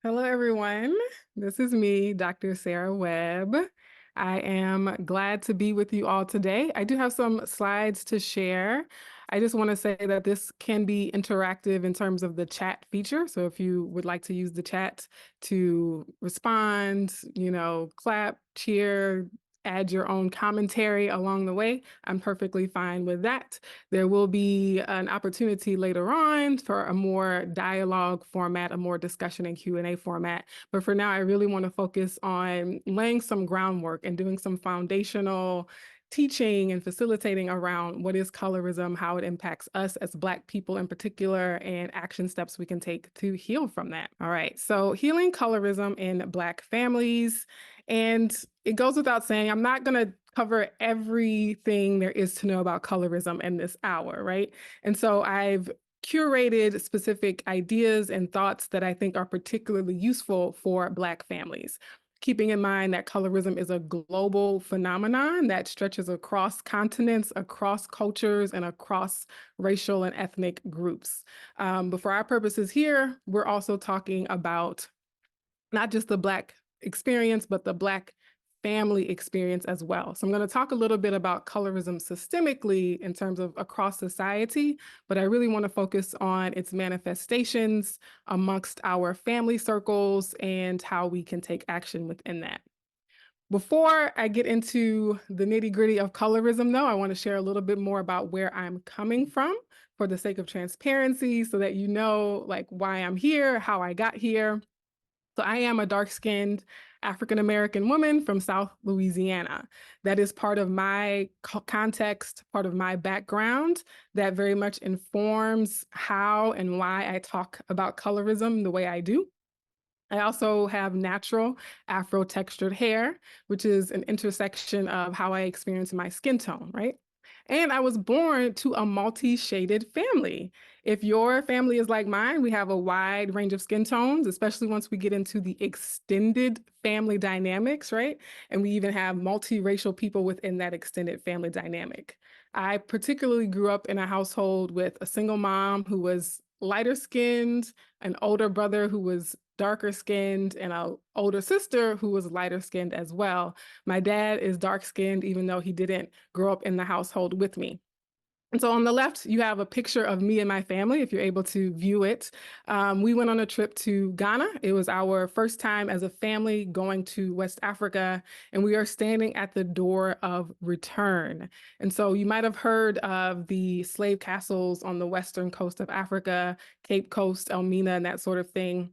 Hello, everyone. This is me, Dr. Sarah Webb. I am glad to be with you all today. I do have some slides to share. I just want to say that this can be interactive in terms of the chat feature. So if you would like to use the chat to respond, clap, cheer, add your own commentary along the way, I'm perfectly fine with that. There will be an opportunity later on for a more dialogue format, a more discussion and Q&A format. But for now, I really want to focus on laying some groundwork and doing some foundational teaching and facilitating around what is colorism, how it impacts us as Black people in particular, and action steps we can take to heal from that. All right, so healing colorism in Black families. And it goes without saying, I'm not going to cover everything there is to know about colorism in this hour, right? And so I've curated specific ideas and thoughts that I think are particularly useful for Black families, keeping in mind that colorism is a global phenomenon that stretches across continents, across cultures, and across racial and ethnic groups. But for our purposes here, we're also talking about not just the Black experience, but the Black family experience as well. So I'm going to talk a little bit about colorism systemically in terms of across society, but I really want to focus on its manifestations amongst our family circles and how we can take action within that. Before I get into the nitty-gritty of colorism, though, I want to share a little bit more about where I'm coming from for the sake of transparency so that you know like why I'm here, how I got here. So I am a dark-skinned African-American woman from South Louisiana. That is part of my context, part of my background that very much informs how and why I talk about colorism the way I do. I also have natural Afro-textured hair, which is an intersection of how I experience my skin tone, right? And I was born to a multi-shaded family. If your family is like mine, we have a wide range of skin tones, especially once we get into the extended family dynamics, right? And we even have multiracial people within that extended family dynamic. I particularly grew up in a household with a single mom who was lighter skinned, an older brother who was darker skinned, and an older sister who was lighter skinned as well. My dad is dark skinned, even though he didn't grow up in the household with me. And so on the left, you have a picture of me and my family, if you're able to view it. We went on a trip to Ghana. It was our first time as a family going to West Africa, and we are standing at the door of return. And so you might have heard of the slave castles on the western coast of Africa, Cape Coast, Elmina, and that sort of thing.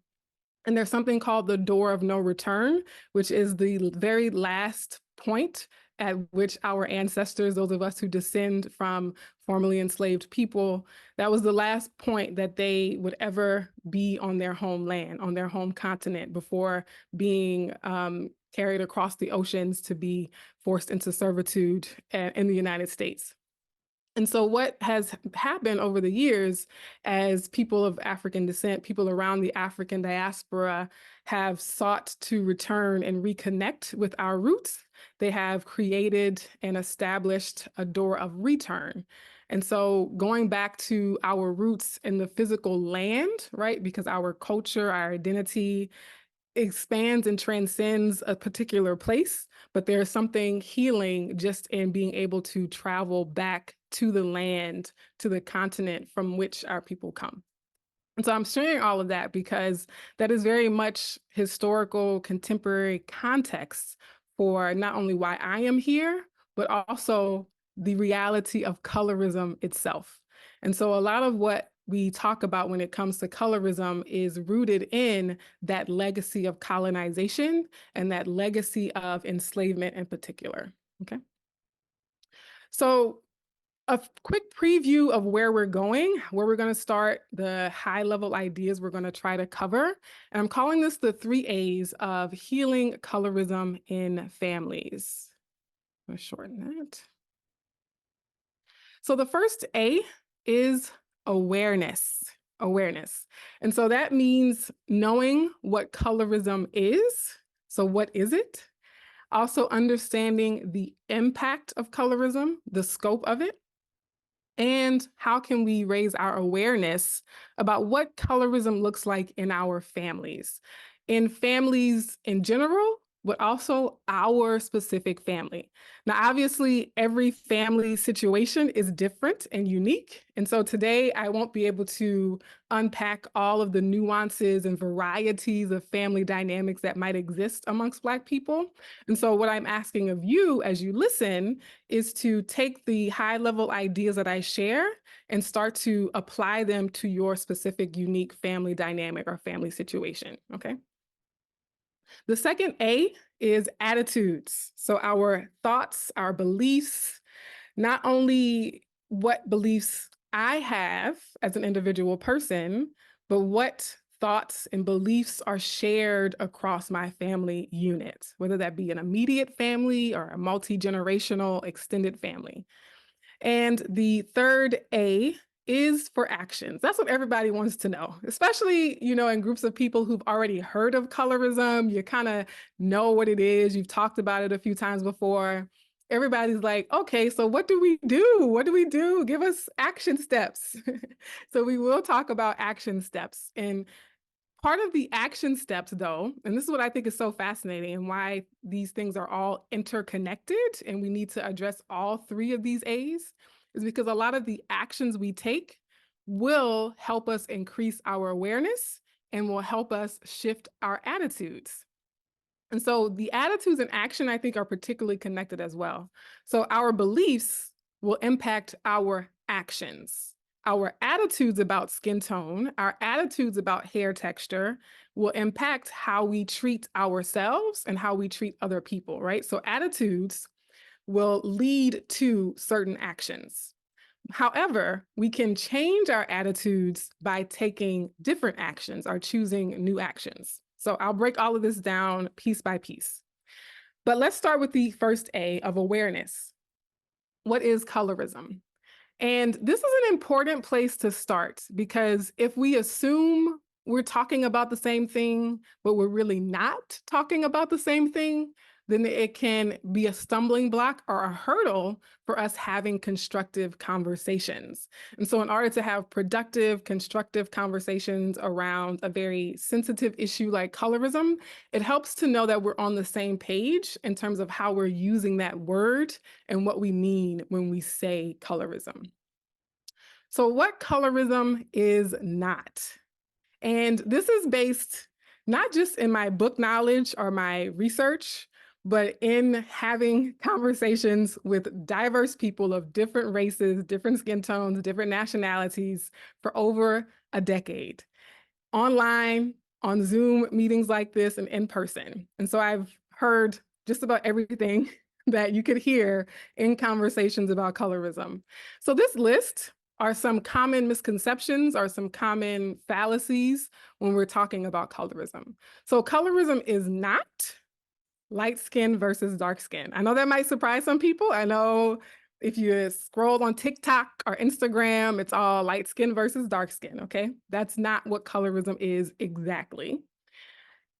And there's something called the door of no return, which is the very last point at which our ancestors, those of us who descend from formerly enslaved people, that was the last point that they would ever be on their homeland, on their home continent, before being carried across the oceans to be forced into servitude in the United States. And so what has happened over the years as people of African descent, people around the African diaspora have sought to return and reconnect with our roots, they have created and established a door of return. And so going back to our roots in the physical land, right? Because our culture, our identity, expands and transcends a particular place, but there's something healing just in being able to travel back to the land, to the continent from which our people come. And so I'm sharing all of that because that is very much historical, contemporary context for not only why I am here, but also the reality of colorism itself. And so a lot of what we talk about when it comes to colorism is rooted in that legacy of colonization and that legacy of enslavement in particular. Okay. So a quick preview of where we're going to start, the high level ideas we're going to try to cover. And I'm calling this the 3 A's of healing colorism in families. I'm going to shorten that. So the first A is awareness. Awareness. And so that means knowing what colorism is. So what is it? Also understanding the impact of colorism, the scope of it, and how can we raise our awareness about what colorism looks like in our families. in families in general, but also our specific family. Now, obviously, every family situation is different and unique. And so today I won't be able to unpack all of the nuances and varieties of family dynamics that might exist amongst Black people. And so what I'm asking of you as you listen is to take the high level ideas that I share and start to apply them to your specific unique family dynamic or family situation, okay? The second A is attitudes. So our thoughts, our beliefs, not only what beliefs I have as an individual person, but what thoughts and beliefs are shared across my family unit, whether that be an immediate family or a multi-generational extended family. And the third A is for actions. That's what everybody wants to know, especially, in groups of people who've already heard of colorism. You kind of know what it is. You've talked about it a few times before. Everybody's like, okay, so what do we do? What do we do? Give us action steps. So we will talk about action steps. And part of the action steps, though, and this is what I think is so fascinating and why these things are all interconnected and we need to address all three of these A's, is because a lot of the actions we take will help us increase our awareness and will help us shift our attitudes. And so the attitudes and action, I think, are particularly connected as well. So our beliefs will impact our actions. Our attitudes about skin tone, our attitudes about hair texture will impact how we treat ourselves and how we treat other people, right? So attitudes will lead to certain actions. However, we can change our attitudes by taking different actions or choosing new actions. So I'll break all of this down piece by piece. But let's start with the first A of awareness. What is colorism? And this is an important place to start because if we assume we're talking about the same thing, but we're really not talking about the same thing, then it can be a stumbling block or a hurdle for us having constructive conversations. And so in order to have productive, constructive conversations around a very sensitive issue like colorism, it helps to know that we're on the same page in terms of how we're using that word and what we mean when we say colorism. So what colorism is not. And this is based not just in my book knowledge or my research, but in having conversations with diverse people of different races, different skin tones, different nationalities for over a decade, online, on Zoom meetings like this, and in person. And so I've heard just about everything that you could hear in conversations about colorism. So this list are some common misconceptions or some common fallacies when we're talking about colorism. So colorism is not light skin versus dark skin. I know that might surprise some people. I know if you scroll on TikTok or Instagram, it's all light skin versus dark skin, okay? That's not what colorism is exactly.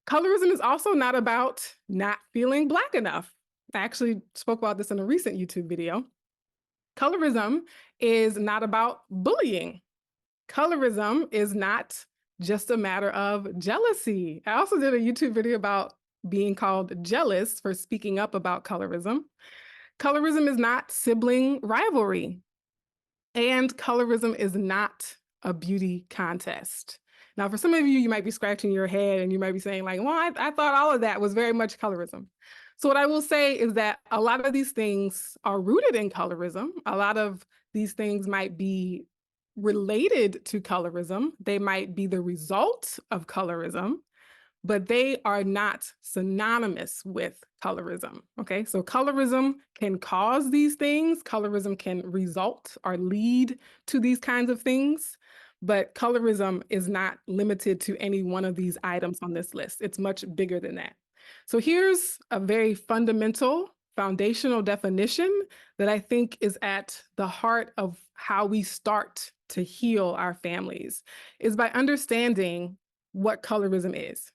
Colorism is also not about not feeling Black enough. I actually spoke about this in a recent YouTube video. Colorism is not about bullying. Colorism is not just a matter of jealousy. I also did a YouTube video about being called jealous for speaking up about colorism. Colorism is not sibling rivalry. And colorism is not a beauty contest. Now, for some of you, you might be scratching your head and you might be saying like, well, I thought all of that was very much colorism. So what I will say is that a lot of these things are rooted in colorism. A lot of these things might be related to colorism. They might be the result of colorism, but they are not synonymous with colorism, okay? So colorism can cause these things. Colorism can result or lead to these kinds of things, but colorism is not limited to any one of these items on this list. It's much bigger than that. So here's a very fundamental, foundational definition that I think is at the heart of how we start to heal our families, is by understanding what colorism is.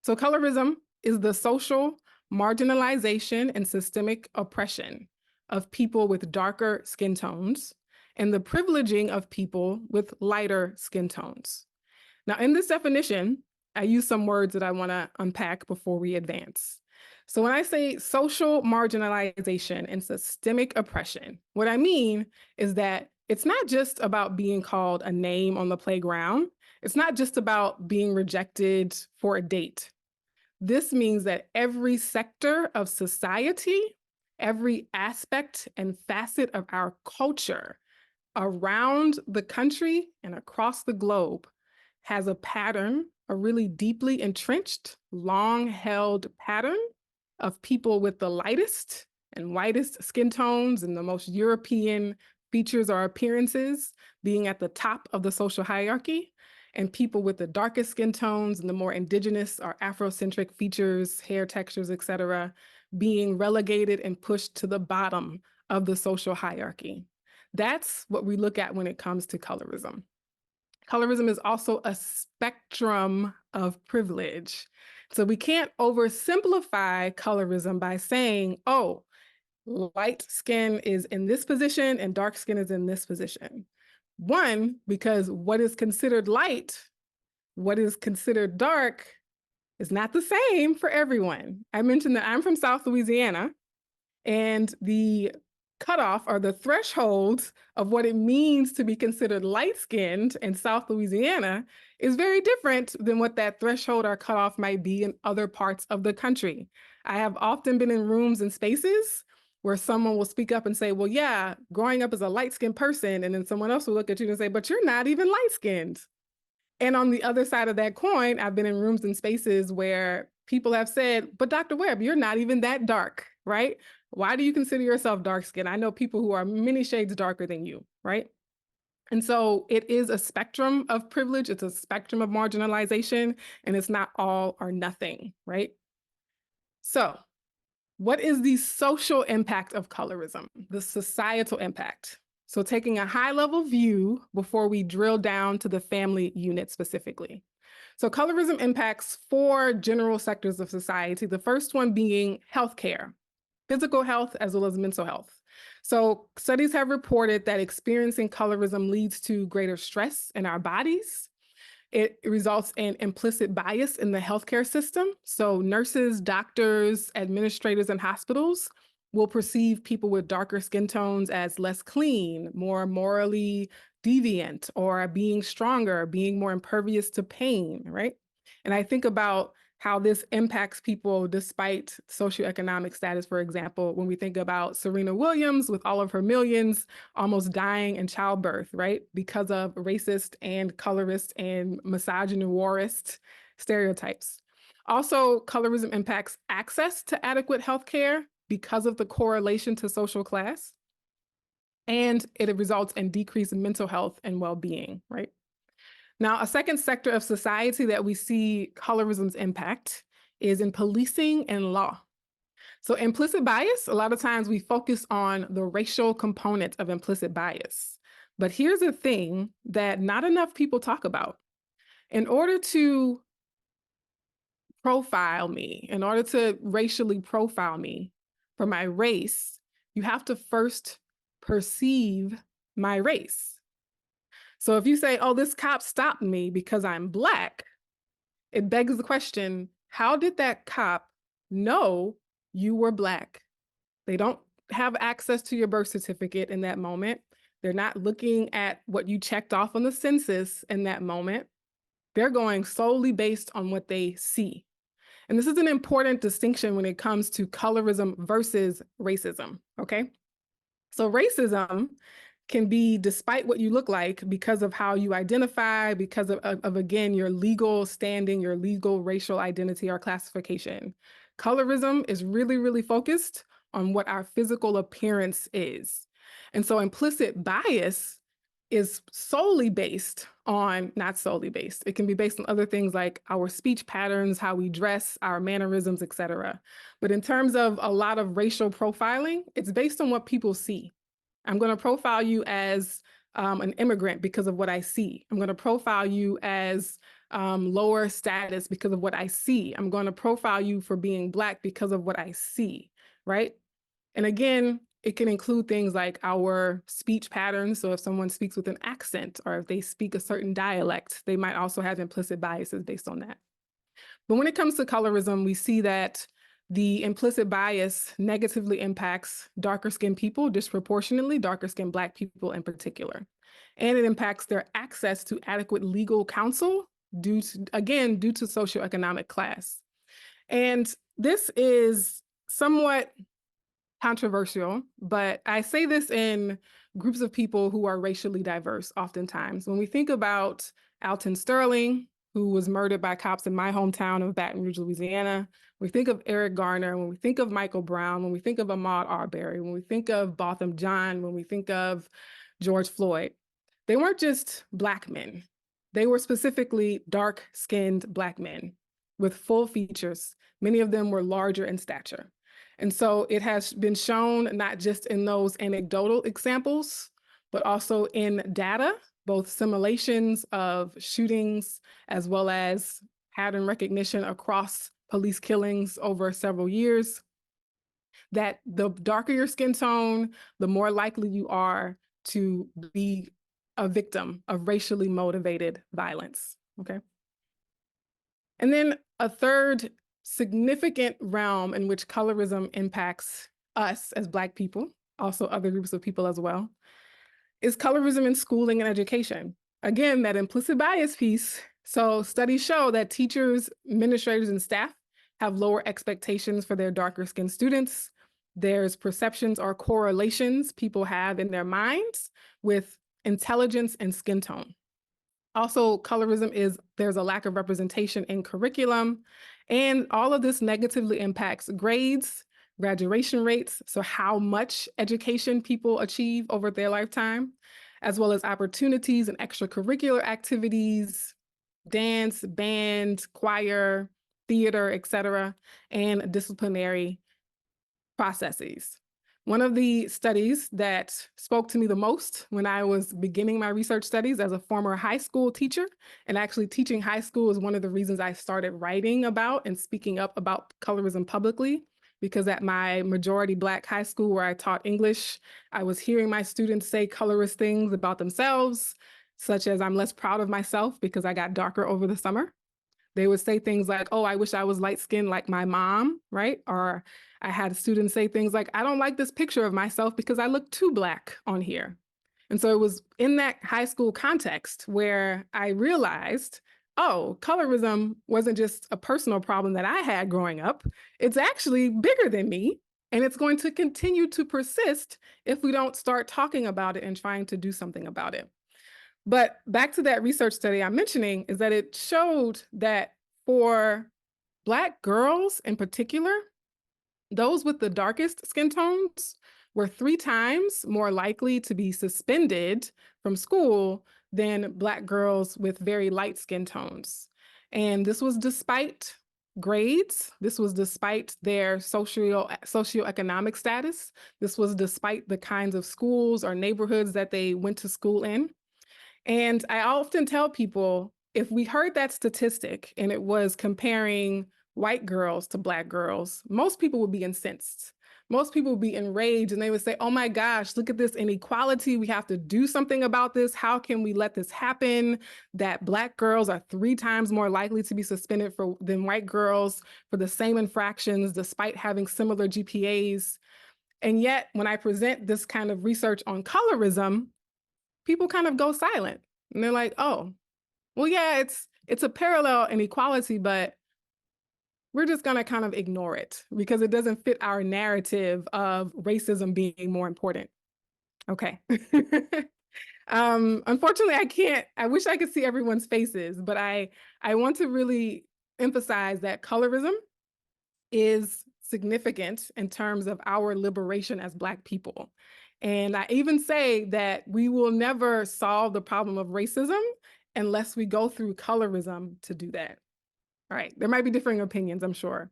So colorism is the social marginalization and systemic oppression of people with darker skin tones and the privileging of people with lighter skin tones. Now, in this definition, I use some words that I want to unpack before we advance. So when I say social marginalization and systemic oppression, what I mean is that it's not just about being called a name on the playground. It's not just about being rejected for a date. This means that every sector of society, every aspect and facet of our culture around the country and across the globe has a pattern, a really deeply entrenched, long held pattern of people with the lightest and whitest skin tones and the most European features or appearances being at the top of the social hierarchy, and people with the darkest skin tones and the more indigenous or Afrocentric features, hair textures, et cetera, being relegated and pushed to the bottom of the social hierarchy. That's what we look at when it comes to colorism. Colorism is also a spectrum of privilege. So we can't oversimplify colorism by saying, oh, light skin is in this position and dark skin is in this position. One, because what is considered light, what is considered dark is not the same for everyone. I mentioned that I'm from South Louisiana, and the cutoff or the threshold of what it means to be considered light-skinned in South Louisiana is very different than what that threshold or cutoff might be in other parts of the country. I have often been in rooms and spaces where someone will speak up and say, well, yeah, growing up as a light-skinned person, and then someone else will look at you and say, but you're not even light-skinned. And on the other side of that coin, I've been in rooms and spaces where people have said, but Dr. Webb, you're not even that dark, right? Why do you consider yourself dark skinned? I know people who are many shades darker than you, right? And so it is a spectrum of privilege. It's a spectrum of marginalization, and it's not all or nothing, right? So what is the social impact of colorism, the societal impact? So taking a high level view before we drill down to the family unit specifically. So colorism impacts 4 general sectors of society, the first one being healthcare, physical health as well as mental health. So studies have reported that experiencing colorism leads to greater stress in our bodies. It results in implicit bias in the healthcare system. So nurses, doctors, administrators in hospitals will perceive people with darker skin tones as less clean, more morally deviant, or being stronger, being more impervious to pain, right? And I think about how this impacts people despite socioeconomic status, for example, when we think about Serena Williams with all of her millions almost dying in childbirth, right? Because of racist and colorist and misogynoirist stereotypes. Also, colorism impacts access to adequate healthcare because of the correlation to social class. And it results in decreased mental health and well-being, right? Now, a second sector of society that we see colorism's impact is in policing and law. So implicit bias, a lot of times we focus on the racial component of implicit bias. But here's a thing that not enough people talk about. In order to profile me, in order to racially profile me for my race, you have to first perceive my race. So if you say, oh, this cop stopped me because I'm Black, it begs the question, how did that cop know you were Black? They don't have access to your birth certificate in that moment. They're not looking at what you checked off on the census in that moment. They're going solely based on what they see. And this is an important distinction when it comes to colorism versus racism, okay? So racism can be despite what you look like because of how you identify, because of again, your legal standing, your legal racial identity or classification. Colorism is really, really focused on what our physical appearance is. And so implicit bias is solely based on, not solely based, it can be based on other things like our speech patterns, how we dress, our mannerisms, et cetera. But in terms of a lot of racial profiling, it's based on what people see. I'm going to profile you as an immigrant because of what I see. I'm going to profile you as lower status because of what I see. I'm going to profile you for being Black because of what I see, right? And again, it can include things like our speech patterns. So if someone speaks with an accent or if they speak a certain dialect, they might also have implicit biases based on that. But when it comes to colorism, we see that the implicit bias negatively impacts darker skinned people disproportionately, darker skinned Black people in particular. And it impacts their access to adequate legal counsel due to, again, due to socioeconomic class. And this is somewhat controversial, but I say this in groups of people who are racially diverse oftentimes. When we think about Alton Sterling, who was murdered by cops in my hometown of Baton Rouge, Louisiana, we think of Eric Garner, when we think of Michael Brown, when we think of Ahmaud Arbery, when we think of Botham Jean, when we think of George Floyd, they weren't just Black men. They were specifically dark-skinned Black men with full features. Many of them were larger in stature. And so it has been shown not just in those anecdotal examples, but also in data, both simulations of shootings as well as pattern recognition across police killings over several years, that the darker your skin tone, the more likely you are to be a victim of racially motivated violence, okay? And then a third significant realm in which colorism impacts us as Black people, also other groups of people as well, is colorism in schooling and education. Again, that implicit bias piece. So studies show that teachers, administrators, and staff have lower expectations for their darker skinned students. There's perceptions or correlations people have in their minds with intelligence and skin tone. Also, colorism is there's a lack of representation in curriculum, and all of this negatively impacts grades, graduation rates, so how much education people achieve over their lifetime, as well as opportunities and extracurricular activities, dance, band, choir, theater, etc., and disciplinary processes. One of the studies that spoke to me the most when I was beginning my research studies as a former high school teacher, and actually teaching high school is one of the reasons I started writing about and speaking up about colorism publicly, because at my majority Black high school where I taught English, I was hearing my students say colorist things about themselves, such as I'm less proud of myself because I got darker over the summer. They would say things like, oh, I wish I was light-skinned like my mom, right? Or I had students say things like, I don't like this picture of myself because I look too Black on here. And so it was in that high school context where I realized, oh, colorism wasn't just a personal problem that I had growing up. It's actually bigger than me. And it's going to continue to persist if we don't start talking about it and trying to do something about it. But back to that research study I'm mentioning is that it showed that for Black girls in particular, those with the darkest skin tones were 3 times more likely to be suspended from school than Black girls with very light skin tones. And this was despite grades. This was despite their socioeconomic status. This was despite the kinds of schools or neighborhoods that they went to school in. And I often tell people, if we heard that statistic and it was comparing white girls to Black girls, most people would be incensed. Most people would be enraged and they would say, oh my gosh, look at this inequality. We have to do something about this. How can we let this happen? That Black girls are 3 times more likely to be suspended than white girls for the same infractions, despite having similar GPAs. And yet, when I present this kind of research on colorism, people kind of go silent and they're like, oh, well, yeah, it's a parallel inequality, but we're just going to kind of ignore it because it doesn't fit our narrative of racism being more important. Okay. Unfortunately, I wish I could see everyone's faces, but I want to really emphasize that colorism is significant in terms of our liberation as Black people. And I even say that we will never solve the problem of racism unless we go through colorism to do that. All right, there might be differing opinions, I'm sure.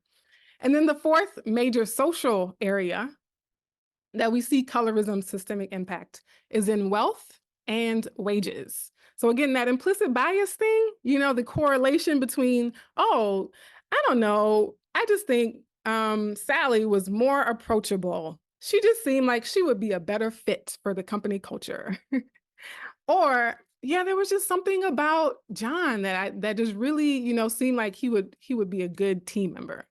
And then the fourth major social area that we see colorism's systemic impact is in wealth and wages. So again, that implicit bias thing, the correlation between, oh, I don't know, I just think Sally was more approachable. She just seemed like she would be a better fit for the company culture. Or yeah, there was just something about John that just really, seemed like he would be a good team member.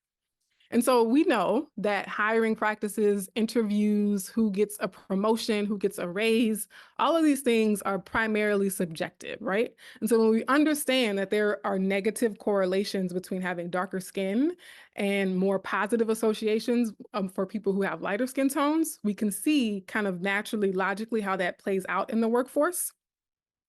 And so we know that hiring practices, interviews, who gets a promotion, who gets a raise, all of these things are primarily subjective, right? And so when we understand that there are negative correlations between having darker skin and more positive associations for people who have lighter skin tones, we can see kind of naturally, logically how that plays out in the workforce.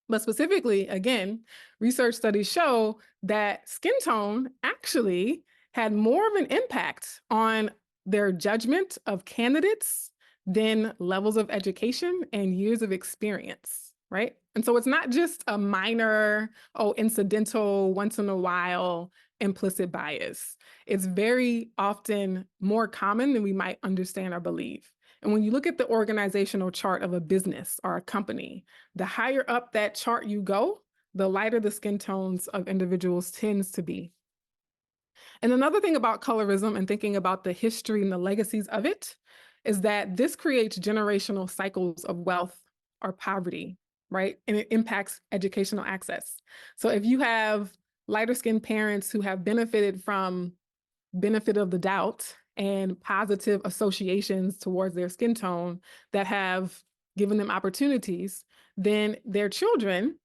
But specifically, again, research studies show that skin tone actually had more of an impact on their judgment of candidates than levels of education and years of experience, right? And so it's not just a minor, incidental, once in a while implicit bias. It's very often more common than we might understand or believe. And when you look at the organizational chart of a business or a company, the higher up that chart you go, the lighter the skin tones of individuals tends to be. And another thing about colorism and thinking about the history and the legacies of it is that this creates generational cycles of wealth or poverty, right? And it impacts educational access. So if you have lighter skinned parents who have benefited from benefit of the doubt and positive associations towards their skin tone that have given them opportunities, then their children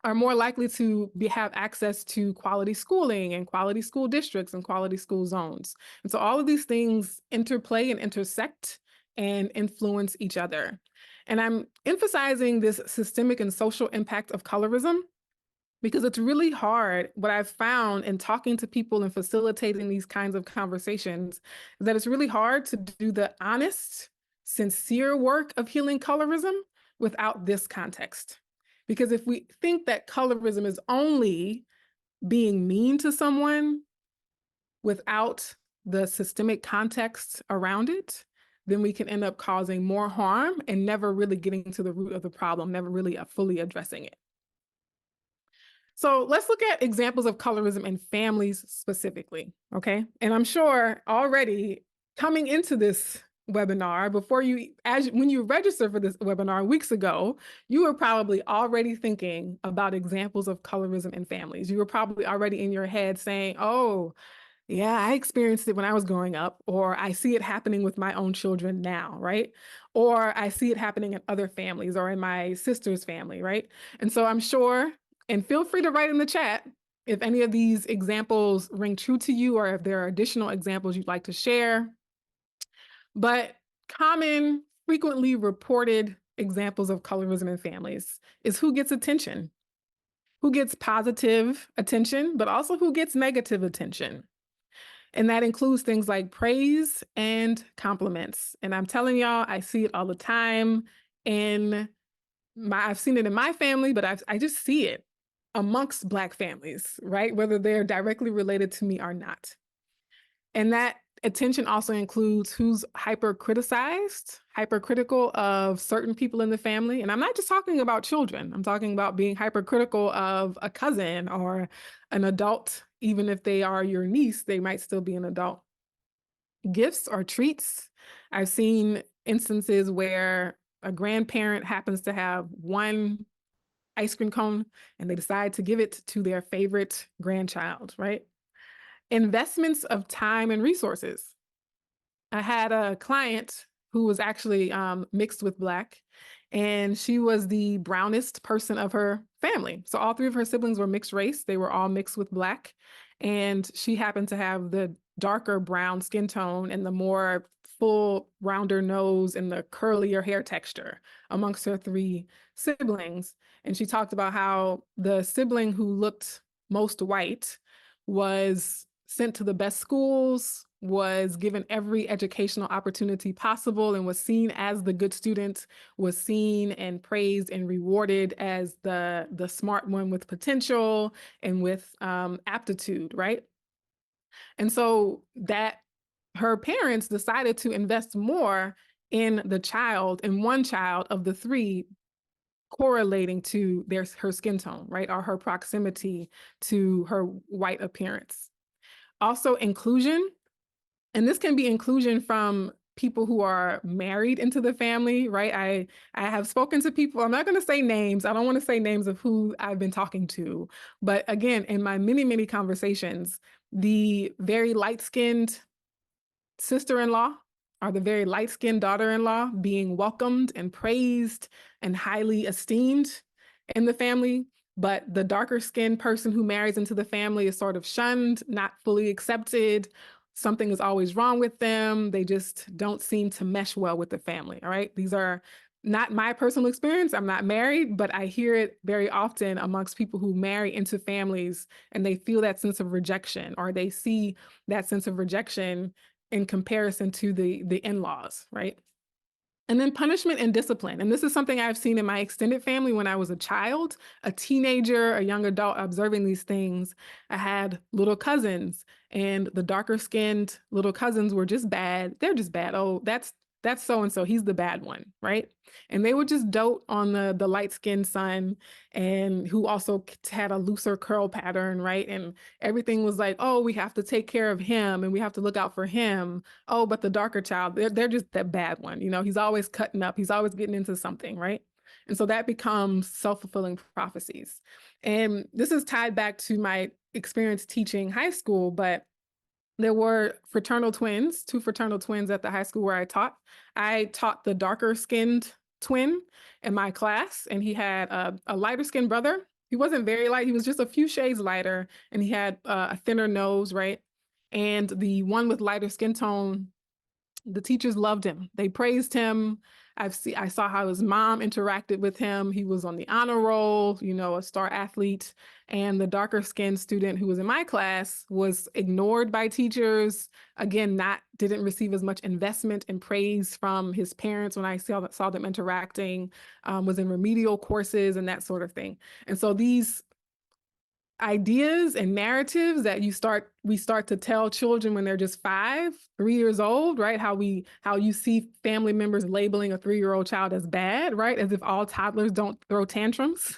are more likely to have access to quality schooling and quality school districts and quality school zones. And so all of these things interplay and intersect and influence each other. And I'm emphasizing this systemic and social impact of colorism because it's really hard. What I've found in talking to people and facilitating these kinds of conversations is that it's really hard to do the honest, sincere work of healing colorism without this context. Because if we think that colorism is only being mean to someone without the systemic context around it, then we can end up causing more harm and never really getting to the root of the problem, never really fully addressing it. So let's look at examples of colorism in families specifically, okay? And I'm sure already coming into this webinar, when you registered for this webinar weeks ago, you were probably already thinking about examples of colorism in families. You were probably already in your head saying, oh, yeah, I experienced it when I was growing up, or I see it happening with my own children now, right? Or I see it happening in other families or in my sister's family, right? And so I'm sure, and feel free to write in the chat if any of these examples ring true to you or if there are additional examples you'd like to share. But common, frequently reported examples of colorism in families is who gets attention, who gets positive attention, but also who gets negative attention. And that includes things like praise and compliments. And I'm telling y'all, I see it all the time. I've seen it in my family, but I just see it amongst Black families, right? Whether they're directly related to me or not. And that attention also includes who's hypercritical of certain people in the family. And I'm not just talking about children. I'm talking about being hypercritical of a cousin or an adult. Even if they are your niece, they might still be an adult. Gifts or treats. I've seen instances where a grandparent happens to have one ice cream cone and they decide to give it to their favorite grandchild, right? Investments of time and resources. I had a client who was actually mixed with Black, and she was the brownest person of her family. So all three of her siblings were mixed race. They were all mixed with Black. And she happened to have the darker brown skin tone and the more full, rounder nose and the curlier hair texture amongst her three siblings. And she talked about how the sibling who looked most white was sent to the best schools, was given every educational opportunity possible, and was seen as the good student, was seen and praised and rewarded as the smart one with potential and with aptitude, right? And so that her parents decided to invest more in one child of the three correlating to her skin tone, right? Or her proximity to her white appearance. Also inclusion, and this can be inclusion from people who are married into the family, right? I have spoken to people, I'm not going to say names. I don't want to say names of who I've been talking to. But again, in my many, many conversations, the very light-skinned sister-in-law or the very light-skinned daughter-in-law being welcomed and praised and highly esteemed in the family, but the darker-skinned person who marries into the family is sort of shunned, not fully accepted. Something is always wrong with them. They just don't seem to mesh well with the family. All right. These are not my personal experience. I'm not married, but I hear it very often amongst people who marry into families and they feel that sense of rejection, or they see that sense of rejection in comparison to the in-laws, right? And then punishment and discipline. And this is something I've seen in my extended family when I was a child, a teenager, a young adult, observing these things. I had little cousins, and the darker skinned little cousins were just bad. They're just bad. Oh, that's so and so. He's the bad one, right? And they would just dote on the light skinned son, and who also had a looser curl pattern, right? And everything was like, oh, we have to take care of him and we have to look out for him. Oh, but the darker child, they're just that bad one. You know, he's always cutting up. He's always getting into something, right? And so that becomes self-fulfilling prophecies. And this is tied back to my experience teaching high school, but there were fraternal twins, two fraternal twins at the high school where I taught. I taught the darker skinned twin in my class, and he had a lighter skinned brother. He wasn't very light, he was just a few shades lighter, and he had a thinner nose, right? And the one with lighter skin tone, the teachers loved him. They praised him. I saw how his mom interacted with him. He was on the honor roll, you know, a star athlete. And the darker skinned student who was in my class was ignored by teachers. Again, didn't receive as much investment and praise from his parents when I saw them interacting, was in remedial courses and that sort of thing. And so these ideas and narratives that we start to tell children when they're just 3 years old, right? How you see family members labeling a 3-year-old child as bad, right? As if all toddlers don't throw tantrums.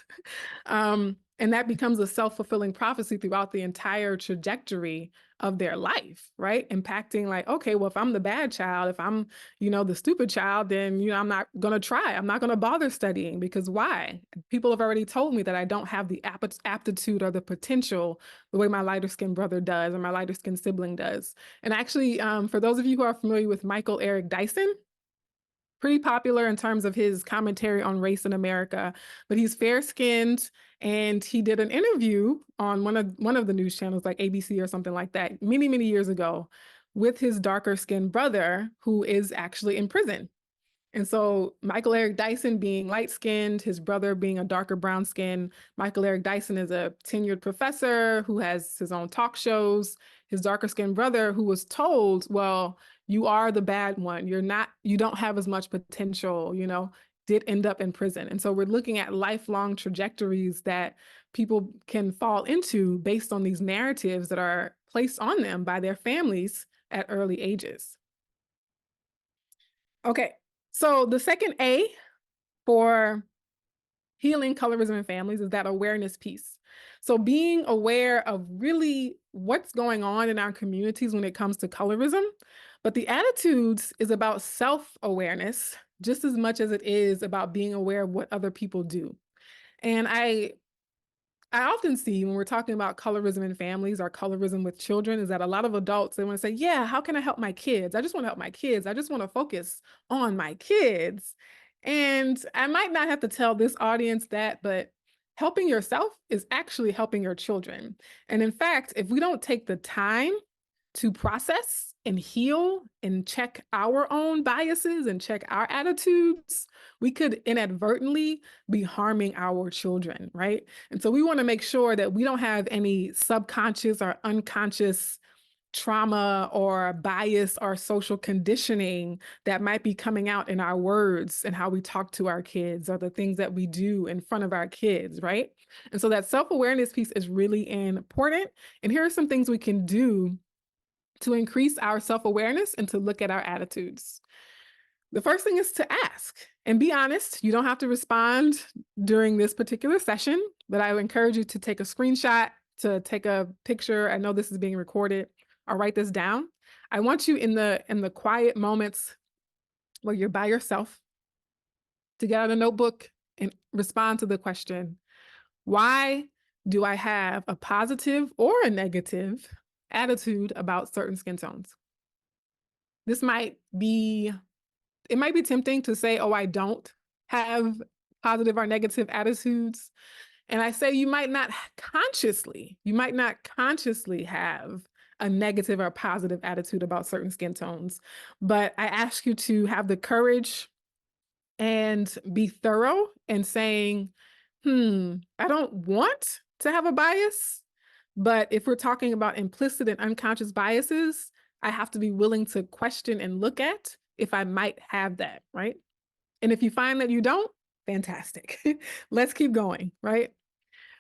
And that becomes a self-fulfilling prophecy throughout the entire trajectory of their life, right? Impacting like, okay, well, if I'm the bad child, if I'm, the stupid child, then, I'm not going to try. I'm not going to bother studying, because why? People have already told me that I don't have the aptitude or the potential the way my lighter skinned brother does or my lighter skinned sibling does. And actually, for those of you who are familiar with Michael Eric Dyson, pretty popular in terms of his commentary on race in America, but he's fair-skinned, and he did an interview on one of the news channels like ABC or something like that many, many years ago with his darker-skinned brother, who is actually in prison. And so Michael Eric Dyson being light-skinned, his brother being a darker brown skin. Michael Eric Dyson is a tenured professor who has his own talk shows. His darker skinned brother, who was told, well, you are the bad one. You don't have as much potential, did end up in prison. And so we're looking at lifelong trajectories that people can fall into based on these narratives that are placed on them by their families at early ages. Okay. So the second A for healing colorism in families is that awareness piece. So being aware of really what's going on in our communities when it comes to colorism, but the attitudes is about self-awareness just as much as it is about being aware of what other people do. And I often see when we're talking about colorism in families or colorism with children is that a lot of adults, they want to say, yeah, how can I help my kids? I just want to help my kids. I just want to focus on my kids. And I might not have to tell this audience that, but helping yourself is actually helping your children. And in fact, if we don't take the time to process and heal and check our own biases and check our attitudes, we could inadvertently be harming our children, right? And so we want to make sure that we don't have any subconscious or unconscious trauma or bias or social conditioning that might be coming out in our words and how we talk to our kids or the things that we do in front of our kids, right? And so that self-awareness piece is really important. And here are some things we can do to increase our self-awareness and to look at our attitudes. The first thing is to ask and be honest. You don't have to respond during this particular session, but I would encourage you to take a screenshot, to take a picture. I know this is being recorded, or write this down. I want you in the quiet moments where you're by yourself, to get out a notebook and respond to the question, why do I have a positive or a negative attitude about certain skin tones? This might be, it might be tempting to say, oh, I don't have positive or negative attitudes. And I say you might not consciously have a negative or positive attitude about certain skin tones, but I ask you to have the courage and be thorough in saying, I don't want to have a bias, but if we're talking about implicit and unconscious biases, I have to be willing to question and look at if I might have that, right? And if you find that you don't, fantastic. Let's keep going, right?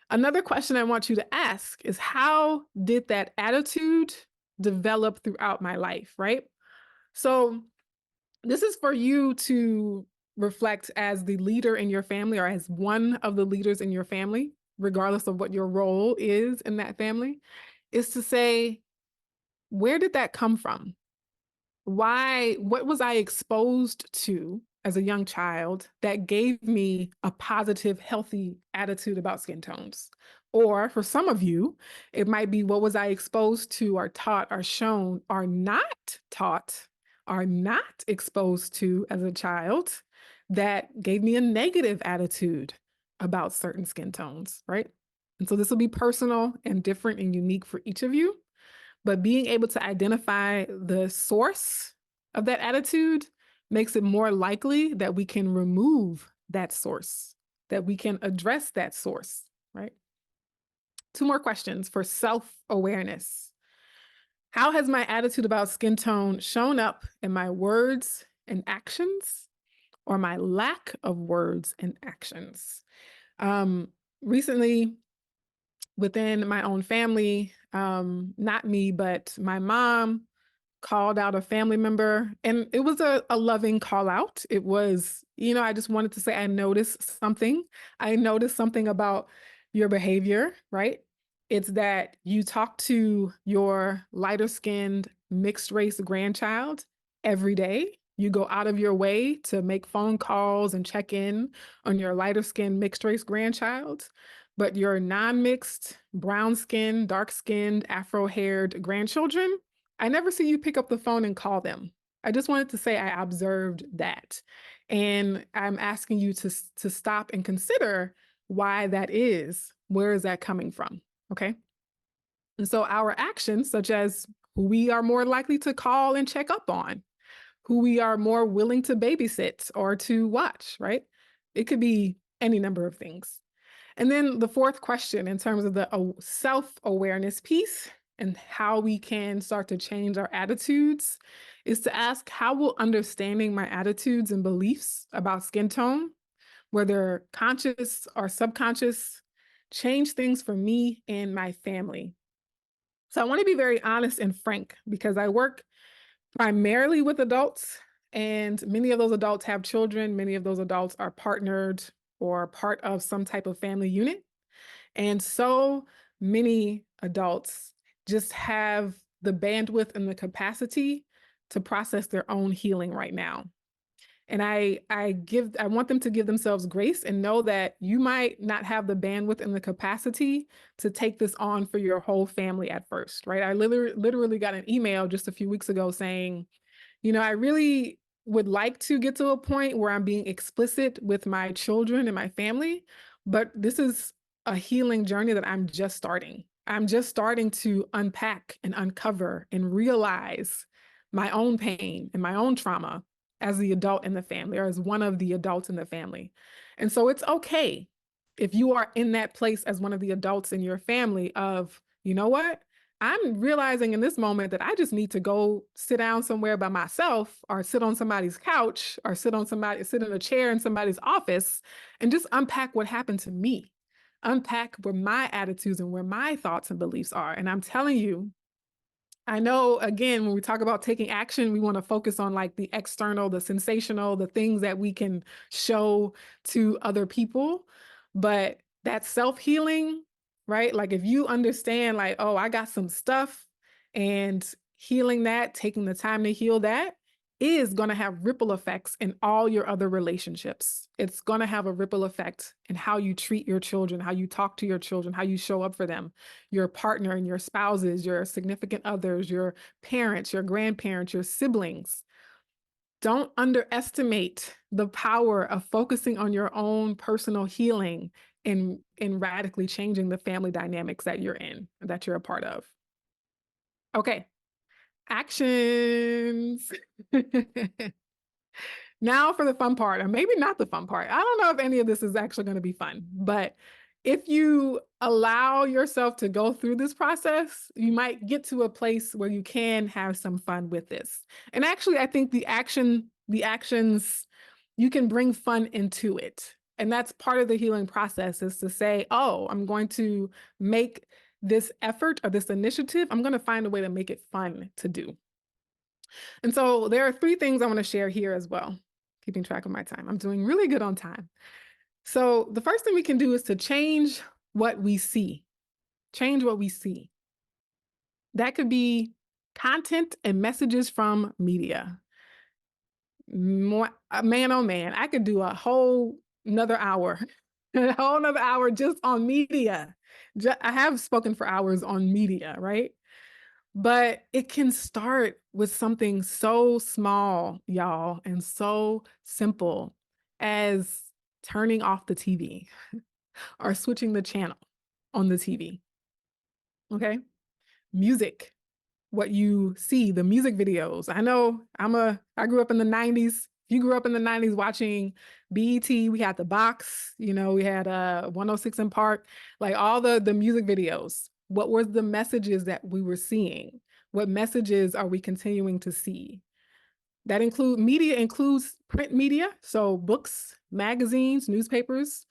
Another question I want you to ask is, how did that attitude develop throughout my life, right? So this is for you to reflect as the leader in your family, or as one of the leaders in your family, regardless of what your role is in that family, is to say, where did that come from? What was I exposed to as a young child that gave me a positive, healthy attitude about skin tones? Or for some of you, it might be, what was I exposed to or taught or shown or not taught or not exposed to as a child that gave me a negative attitude about certain skin tones, right? And so this will be personal and different and unique for each of you. But being able to identify the source of that attitude makes it more likely that we can remove that source, that we can address that source, right? Two more questions for self-awareness. How has my attitude about skin tone shown up in my words and actions, or my lack of words and actions? Recently, within my own family, not me, but my mom called out a family member, and it was a loving call out. It was, I just wanted to say, I noticed something. I noticed something about your behavior, right? It's that you talk to your lighter skinned mixed race grandchild every day. You go out of your way to make phone calls and check in on your lighter skinned mixed race grandchild. But your non-mixed, brown skinned, dark skinned, Afro haired grandchildren, I never see you pick up the phone and call them. I just wanted to say I observed that. And I'm asking you to stop and consider why that is. Where is that coming from? Okay. And so our actions, such as who we are more likely to call and check up on, who we are more willing to babysit or to watch, right? It could be any number of things. And then the fourth question, in terms of the self-awareness piece and how we can start to change our attitudes, is to ask, how will understanding my attitudes and beliefs about skin tone, whether conscious or subconscious, change things for me and my family? So I want to be very honest and frank, because I work primarily with adults, and many of those adults have children. Many of those adults are partnered or part of some type of family unit. And so many adults just have the bandwidth and the capacity to process their own healing right now. And I want them to give themselves grace and know that you might not have the bandwidth and the capacity to take this on for your whole family at first, right? I literally got an email just a few weeks ago saying, I really would like to get to a point where I'm being explicit with my children and my family, but this is a healing journey that I'm just starting. I'm just starting to unpack and uncover and realize my own pain and my own trauma as the adult in the family, or as one of the adults in the family. And so it's okay if you are in that place as one of the adults in your family of, you know what? I'm realizing in this moment that I just need to go sit down somewhere by myself, or sit on somebody's couch, or sit in a chair in somebody's office, and just unpack what happened to me, unpack where my attitudes and where my thoughts and beliefs are. And I'm telling you, I know, again, when we talk about taking action, we want to focus on like the external, the sensational, the things that we can show to other people. But that self-healing, right? Like if you understand like, oh, I got some stuff, and healing that, taking the time to heal that, is going to have ripple effects in all your other relationships. It's going to have a ripple effect in how you treat your children, how you talk to your children, how you show up for them, your partner and your spouses, your significant others, your parents, your grandparents, your siblings. Don't underestimate the power of focusing on your own personal healing in radically changing the family dynamics that you're in, that you're a part of. Okay, actions. Now for the fun part, or maybe not the fun part. I don't know if any of this is actually going to be fun, but if you allow yourself to go through this process, you might get to a place where you can have some fun with this. And actually, I think the actions, you can bring fun into it. And that's part of the healing process, is to say, oh, I'm going to make this effort or this initiative, I'm going to find a way to make it fun to do. And so there are 3 things I want to share here as well. Keeping track of my time. I'm doing really good on time. So the first thing we can do is to change what we see. Change what we see. That could be content and messages from media. Man, oh man, I could do a whole another hour, a whole another hour just on media. I have spoken for hours on media, right? But it can start with something so small, y'all, and so simple as turning off the TV or switching the channel on the TV. Okay. Music, what you see, the music videos. I know I grew up in the 90s. You grew up in the 90s watching BET. We had the box, we had 106 in Park, like all the music videos. What were the messages that we were seeing? What messages are we continuing to see? That includes print media, so books, magazines, newspapers.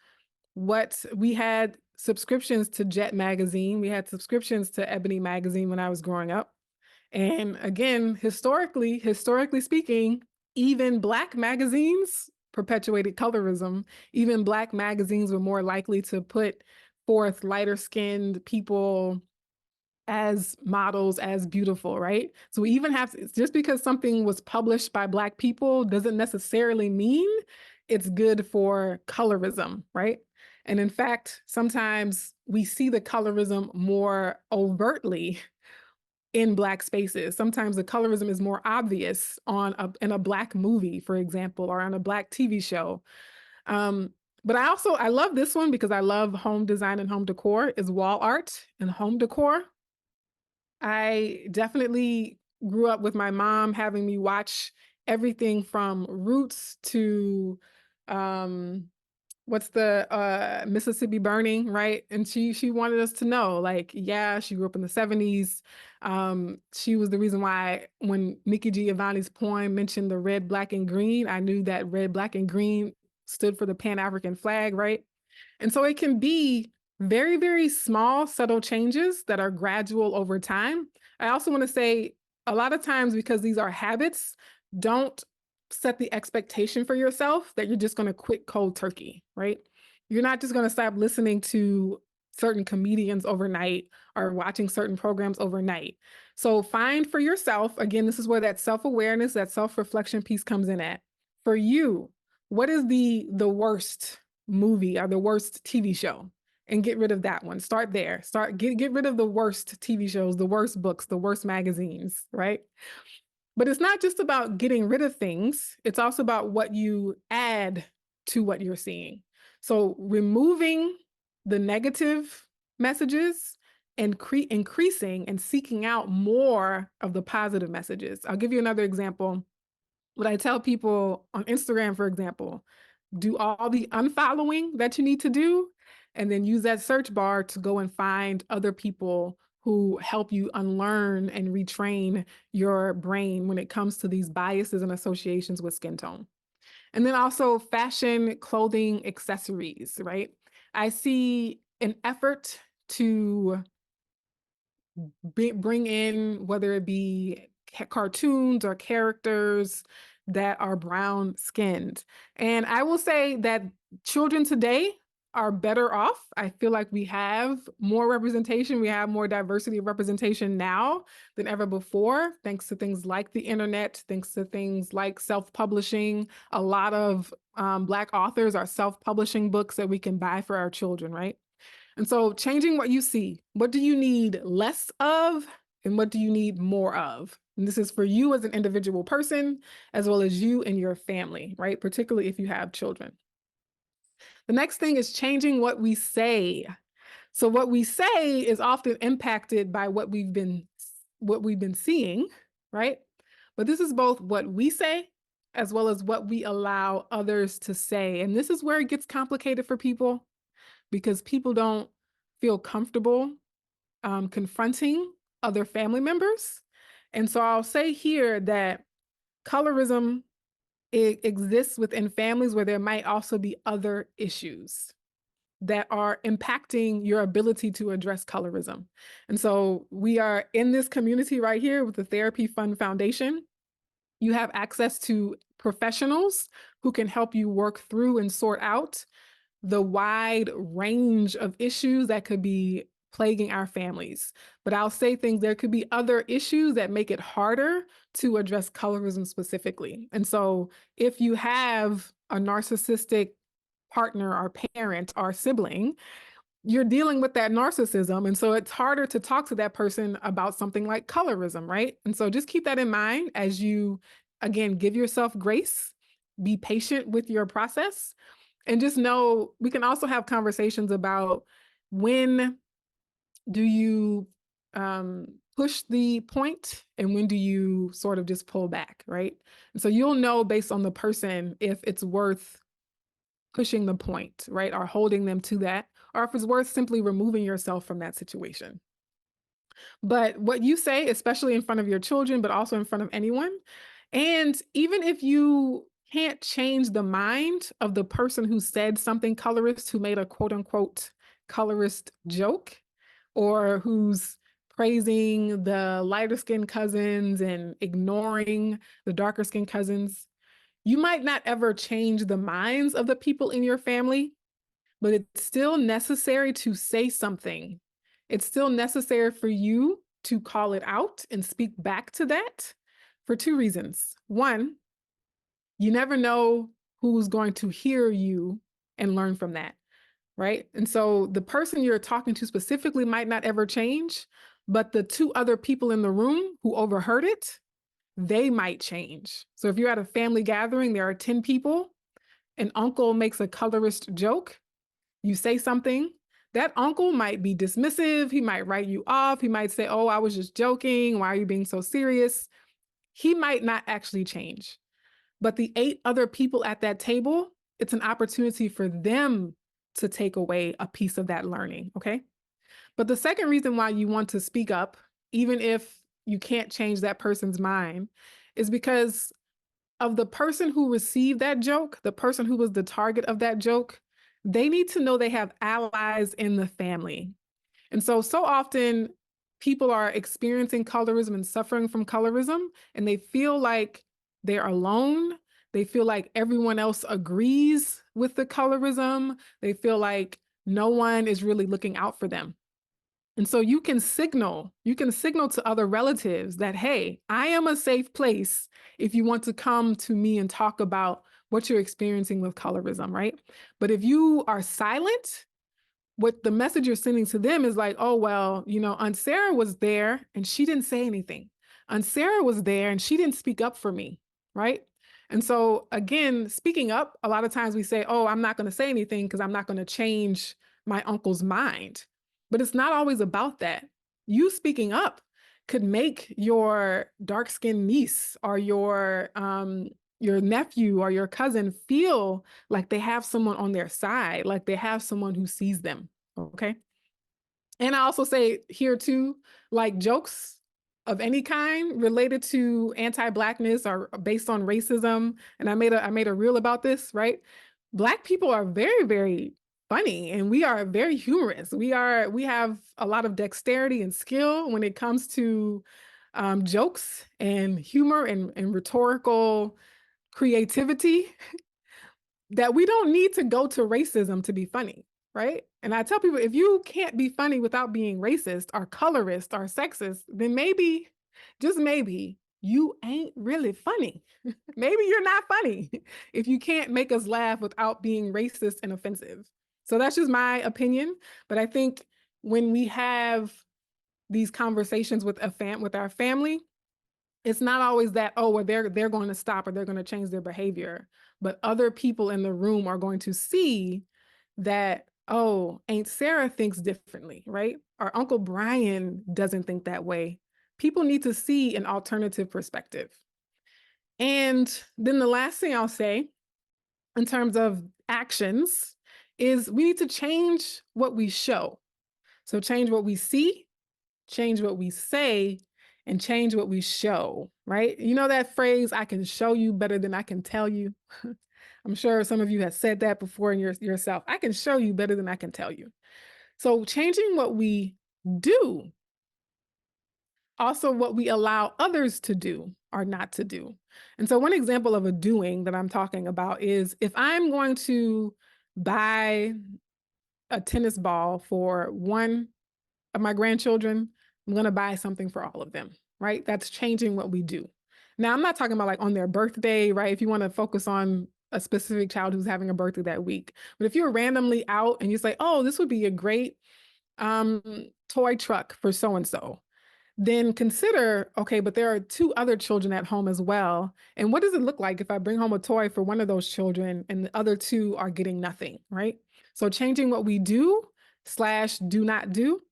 What we had subscriptions to Jet magazine. We had subscriptions to Ebony magazine when I was growing up. And again, historically speaking, even Black magazines perpetuated colorism. Even Black magazines were more likely to put forth lighter skinned people as models, as beautiful, right? So we even have to, just because something was published by Black people doesn't necessarily mean it's good for colorism, right? And in fact, sometimes we see the colorism more overtly in Black spaces. Sometimes the colorism is more obvious in a Black movie, for example, or on a Black TV show. But I love this one because I love home design and home decor, is wall art and home decor. I definitely grew up with my mom having me watch everything from Roots to what's the Mississippi Burning, right? And she wanted us to know, like, yeah, she grew up in the 70s. She was the reason why when Nikki Giovanni's poem mentioned the red, black, and green, I knew that red, black, and green stood for the Pan-African flag, right? And so it can be very, very small, subtle changes that are gradual over time. I also want to say a lot of times, because these are habits, don't set the expectation for yourself that you're just going to quit cold turkey, right? You're not just going to stop listening to certain comedians overnight or watching certain programs overnight. So find for yourself, again, this is where that self-awareness, that self-reflection piece comes in at. For you, what is the worst movie or the worst TV show? And get rid of that one. Start there. Get rid of the worst TV shows, the worst books, the worst magazines, right? But it's not just about getting rid of things. It's also about what you add to what you're seeing. So removing the negative messages and increasing and seeking out more of the positive messages. I'll give you another example. What I tell people on Instagram, for example, do all the unfollowing that you need to do, and then use that search bar to go and find other people who help you unlearn and retrain your brain when it comes to these biases and associations with skin tone. And then also fashion, clothing, accessories, right? I see an effort to bring in, whether it be cartoons or characters that are brown skinned. And I will say that children today are better off. I feel like we have more representation. We have more diversity of representation now than ever before, thanks to things like the internet, thanks to things like self-publishing. A lot of Black authors are self-publishing books that we can buy for our children, right? And so changing what you see, what do you need less of and what do you need more of? And this is for you as an individual person, as well as you and your family, right? Particularly if you have children. The next thing is changing what we say. So what we say is often impacted by what we've been seeing, right? But this is both what we say as well as what we allow others to say. And this is where it gets complicated for people because people don't feel comfortable confronting other family members. And so I'll say here that colorism, it exists within families where there might also be other issues that are impacting your ability to address colorism. And so we are in this community right here with the Therapy Fund Foundation. You have access to professionals who can help you work through and sort out the wide range of issues that could be plaguing our families. But I'll say things, there could be other issues that make it harder to address colorism specifically. And so if you have a narcissistic partner or parent or sibling, you're dealing with that narcissism. And so it's harder to talk to that person about something like colorism, right? And so just keep that in mind as you, again, give yourself grace, be patient with your process, and just know we can also have conversations about when do you push the point and when do you sort of just pull back, right? And so you'll know based on the person if it's worth pushing the point, right? Or holding them to that, or if it's worth simply removing yourself from that situation. But what you say, especially in front of your children, but also in front of anyone, and even if you can't change the mind of the person who said something colorist, who made a quote unquote colorist joke, or who's praising the lighter skinned cousins and ignoring the darker skinned cousins, you might not ever change the minds of the people in your family, but it's still necessary to say something. It's still necessary for you to call it out and speak back to that for two reasons. One, you never know who's going to hear you and learn from that, right? And so the person you're talking to specifically might not ever change, but the two other people in the room who overheard it, they might change. So if you're at a family gathering, there are 10 people, an uncle makes a colorist joke, you say something, that uncle might be dismissive, he might write you off, he might say, oh, I was just joking, why are you being so serious? He might not actually change. But the 8 other people at that table, it's an opportunity for them to take away a piece of that learning, okay? But the second reason why you want to speak up, even if you can't change that person's mind, is because of the person who received that joke, the person who was the target of that joke, they need to know they have allies in the family. And so often people are experiencing colorism and suffering from colorism, and they feel like they're alone. They feel like everyone else agrees with the colorism. They feel like no one is really looking out for them. And so you can signal to other relatives that, hey, I am a safe place if you want to come to me and talk about what you're experiencing with colorism, right? But if you are silent, what the message you're sending to them is like, oh, well, you know, Aunt Sarah was there and she didn't say anything. Aunt Sarah was there and she didn't speak up for me, right? And so again, speaking up, a lot of times we say, oh, I'm not going to say anything because I'm not going to change my uncle's mind. But it's not always about that. You speaking up could make your dark-skinned niece or your nephew or your cousin feel like they have someone on their side, like they have someone who sees them, okay? And I also say here too, like jokes of any kind related to anti-Blackness or based on racism, and I made a reel about this, right? Black people are very, very funny and we are very humorous. We have a lot of dexterity and skill when it comes to jokes and humor and rhetorical creativity that we don't need to go to racism to be funny, right? And I tell people, if you can't be funny without being racist or colorist or sexist, then maybe, just maybe, you ain't really funny. Maybe you're not funny if you can't make us laugh without being racist and offensive. So that's just my opinion. But I think when we have these conversations with with our family, it's not always that, oh, well, they're going to stop or they're going to change their behavior, but other people in the room are going to see that, oh, Aunt Sarah thinks differently, right? Or Uncle Brian doesn't think that way. People need to see an alternative perspective. And then the last thing I'll say in terms of actions is we need to change what we show. So change what we see, change what we say, and change what we show, right? You know that phrase, I can show you better than I can tell you? I'm sure some of you have said that before in yourself. I can show you better than I can tell you. So changing what we do, also what we allow others to do or not to do. And so one example of a doing that I'm talking about is if I'm going to buy a tennis ball for one of my grandchildren, I'm going to buy something for all of them, right? That's changing what we do. Now, I'm not talking about like on their birthday, right? If you want to focus on a specific child who's having a birthday that week. But if you're randomly out and you say, oh, this would be a great um, toy truck for so-and-so, then consider, okay, but there are two other children at home as well. And what does it look like if I bring home a toy for one of those children and the other two are getting nothing, right? So changing what we do / do not do.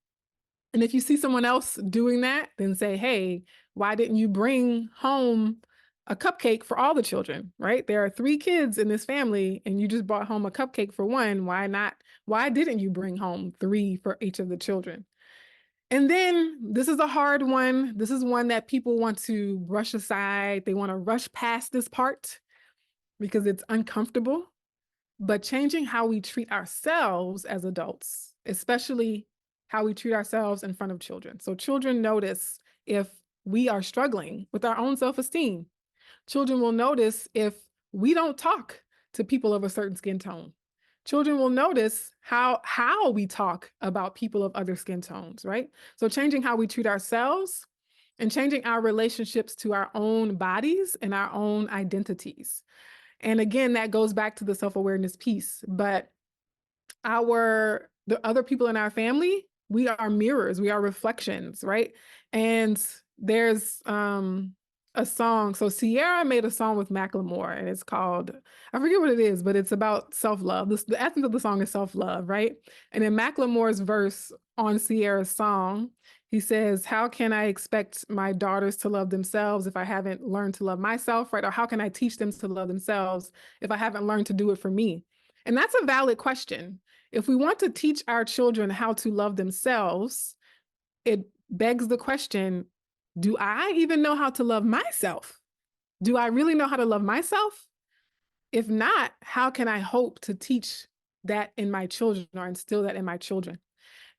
And if you see someone else doing that, then say, hey, why didn't you bring home a cupcake for all the children, right? There are 3 kids in this family and you just brought home a cupcake for one. Why not? Why didn't you bring home 3 for each of the children? And then this is a hard one. This is one that people want to brush aside. They want to rush past this part because it's uncomfortable. But changing how we treat ourselves as adults, especially how we treat ourselves in front of children. So children notice if we are struggling with our own self-esteem. Children will notice if we don't talk to people of a certain skin tone. Children will notice how we talk about people of other skin tones, right? So changing how we treat ourselves and changing our relationships to our own bodies and our own identities. And again, that goes back to the self-awareness piece, but the other people in our family, we are mirrors, we are reflections, right? And there's a song. So Sierra made a song with Macklemore and it's called, I forget what it is, but it's about self-love. The essence of the song is self-love, right? And in Macklemore's verse on Sierra's song, he says, how can I expect my daughters to love themselves if I haven't learned to love myself, right? Or how can I teach them to love themselves if I haven't learned to do it for me? And that's a valid question. If we want to teach our children how to love themselves, it begs the question, do I even know how to love myself? Do I really know how to love myself? If not, how can I hope to teach that in my children or instill that in my children?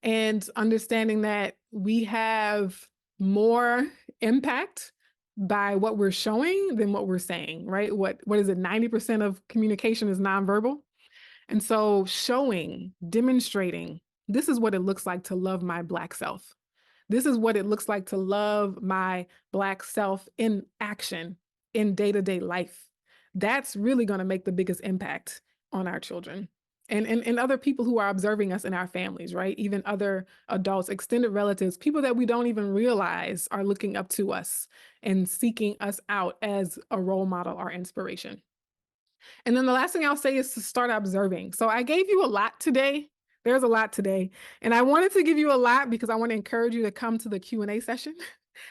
And understanding that we have more impact by what we're showing than what we're saying, right? What is it? 90% of communication is nonverbal. And so showing, demonstrating, this is what it looks like to love my Black self. This is what it looks like to love my Black self in action, in day-to-day life. That's really going to make the biggest impact on our children and other people who are observing us in our families, right? Even other adults, extended relatives, people that we don't even realize are looking up to us and seeking us out as a role model or inspiration. And then the last thing I'll say is to start observing. So I gave you a lot today. There's a lot today. And I wanted to give you a lot because I want to encourage you to come to the Q&A session.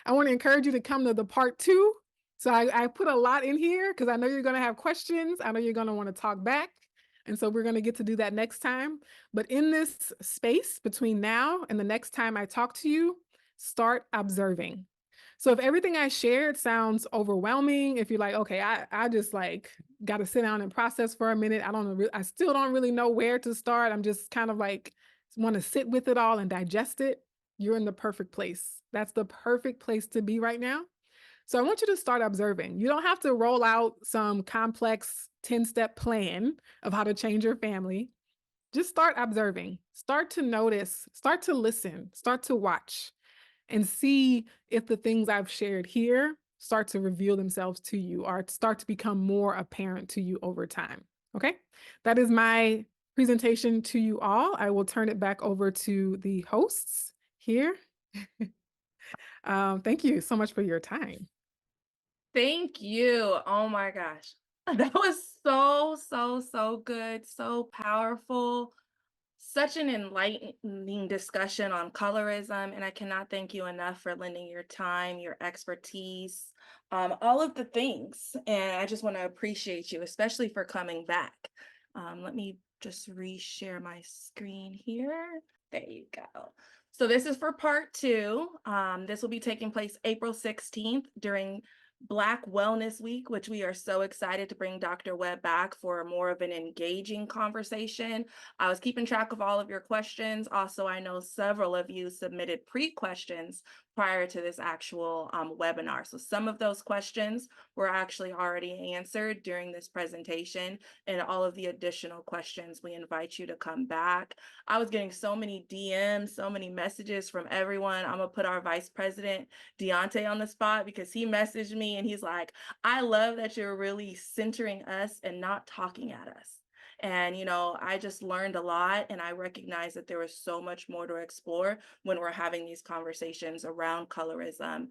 I want to encourage you to come to the part 2. So I put a lot in here because I know you're going to have questions. I know you're going to want to talk back. And so we're going to get to do that next time. But in this space between now and the next time I talk to you, start observing. So if everything I shared sounds overwhelming, if you're like, okay, I just like got to sit down and process for a minute. I still don't really know where to start. I'm just kind of like want to sit with it all and digest it. You're in the perfect place. That's the perfect place to be right now. So I want you to start observing. You don't have to roll out some complex 10-step plan of how to change your family. just start observing, start to notice, start to listen, start to watch, and see if the things I've shared here start to reveal themselves to you or start to become more apparent to you over time. Okay. That is my presentation to you all. I will turn it back over to the hosts here. Thank you so much for your time. Thank you. Oh my gosh. That was so good, so powerful. Such an enlightening discussion on colorism, and I cannot thank you enough for lending your time, your expertise, all of the things. And I just want to appreciate you, especially for coming back. Let me just reshare my screen here. There you go. So this is for part two. This will be taking place April 16th during Black Wellness Week, which we are so excited to bring Dr. Webb back for more of an engaging conversation. I was keeping track of all of your questions. Also, I know several of you submitted pre-questions prior to this actual webinar. So some of those questions were actually already answered during this presentation, and all of the additional questions, we invite you to come back. I was getting so many DMs, so many messages from everyone. I'm gonna put our Vice President, Deontay, on the spot because he messaged me and he's like, I love that you're really centering us and not talking at us. And, I just learned a lot, and I recognize that there was so much more to explore when we're having these conversations around colorism.